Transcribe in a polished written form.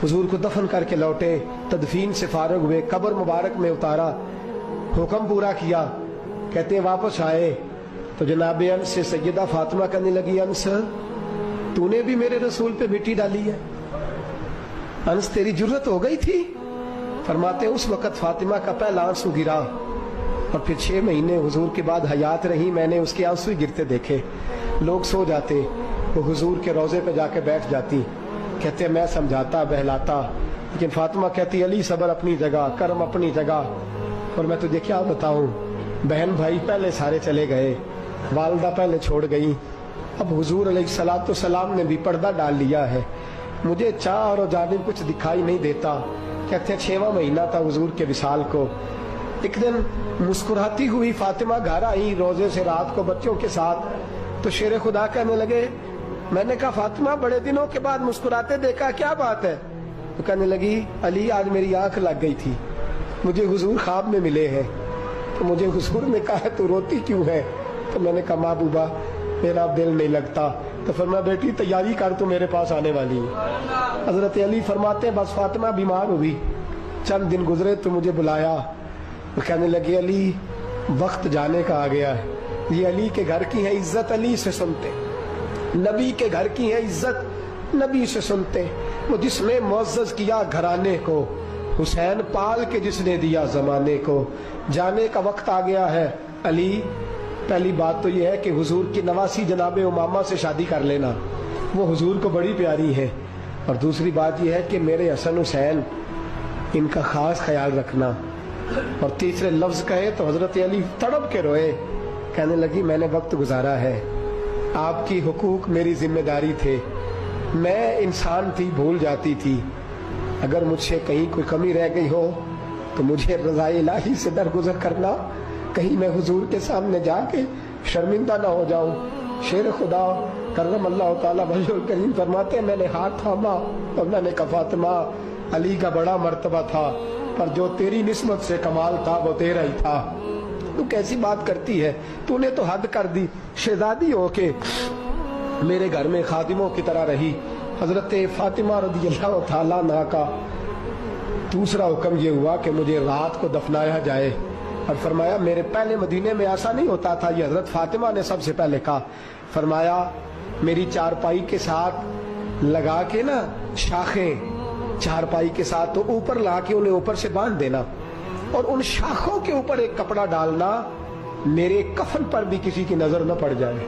हुजूर को दफन करके लौटे, तदफीन से फारग हुए, कब्र मुबारक में उतारा, हुक्म पूरा किया। कहते हैं वापस आए तो जनाब अंस से सैयदा फातिमा कहने लगी, अंस तूने भी मेरे रसूल पे मिट्टी डाली है? अंस तेरी जुर्रत हो गई थी? फरमाते उस वक्त फातिमा का पहला आंसू गिरा और फिर 6 महीने हुजूर के बाद हयात रही, मैंने उसके आंसू ही गिरते देखे। लोग सो जाते, वो हुजूर के रोजे पे जाके बैठ जाती। कहते मैं समझाता बहलाता, लेकिन फातिमा कहती अली सबर अपनी जगह, कर्म अपनी जगह। और मैं तुझे क्या बताऊं, बहन भाई पहले सारे चले गए, वालदा पहले छोड़ गई, अब हुजूर अलैहिस्सलातु सलाम ने भी पर्दा डाल लिया है, मुझे चाह और जानिब कुछ दिखाई नहीं देता। कहते हैं 6वां महीना था हुजूर के विसाल को। एक दिन मुस्कुराती हुई फातिमा घर आई रोजे से रात को बच्चों के साथ, तो शेर खुदा कहने लगे, मैंने कहा फातिमा बड़े दिनों के बाद मुस्कुराते देखा, क्या बात है? तो कहने लगी अली आज मेरी आंख लग गई थी, मुझे हुजूर ख्वाब में मिले हैं, तो मुझे हुजूर ने कहा तू रोती क्यों है? तो मैंने कहा महबूबा मेरा दिल नहीं लगता। तो फरमाया बेटी तैयारी कर, तू मेरे पास आने वाली है। हजरत अली फरमाते बस फातिमा बीमार हुई, चंद दिन गुजरे तो मुझे बुलाया, तो कहने लगे अली वक्त जाने का आ गया है, ये अली के घर की है इज्जत, अली से सुनते, नबी के घर की है इज्जत, नबी से सुनते। वो जिसने मुअज़्ज़ज़ किया घराने को, हुसैन पाल के जिसने दिया जमाने को, जाने का वक्त आ गया है अली। पहली बात तो यह है कि हुजूर की नवासी जनाब उमामा से शादी कर लेना, वो हुजूर को बड़ी प्यारी है। और दूसरी बात यह है कि मेरे हसन हुसैन इनका खास ख्याल रखना। और तीसरे लफ्ज कहे तो हजरत अली तड़प के रोए, कहने लगी मैंने वक्त गुजारा है, आपकी हुकूक मेरी जिम्मेदारी थे, मैं इंसान थी भूल जाती थी, अगर मुझसे कहीं कोई कमी रह गई हो तो मुझे रज़ाए इलाही से दरगुजर करना, कहीं मैं हुजूर के सामने जाके शर्मिंदा ना हो जाऊं। शेर खुदा करम अल्लाह ताला वजहुल करीम फरमाते मैंने हाथ थामा और मैंने कहा फातिमा अली का बड़ा मर्तबा था, पर जो तेरी निस्बत से कमाल था वो तेरा ही था। तू कैसी बात करती है, तूने तो हद कर दी, शहजादी होके मेरे घर में खादिमों की तरह रही। हजरत फातिमा रज़ियल्लाहु ताला अन्हा का दूसरा हुक्म ये हुआ कि मुझे रात को दफनाया जाए। और फरमाया मेरे पहले मदीने में ऐसा नहीं होता था, ये हजरत फातिमा ने सबसे पहले कहा। फरमाया मेरी चारपाई के साथ लगा के ना शाखें, चारपाई के साथ तो ऊपर ला के उन्हें ऊपर से बांध देना, और उन शाखों के ऊपर एक कपड़ा डालना, मेरे कफन पर भी किसी की नजर न पड़ जाए।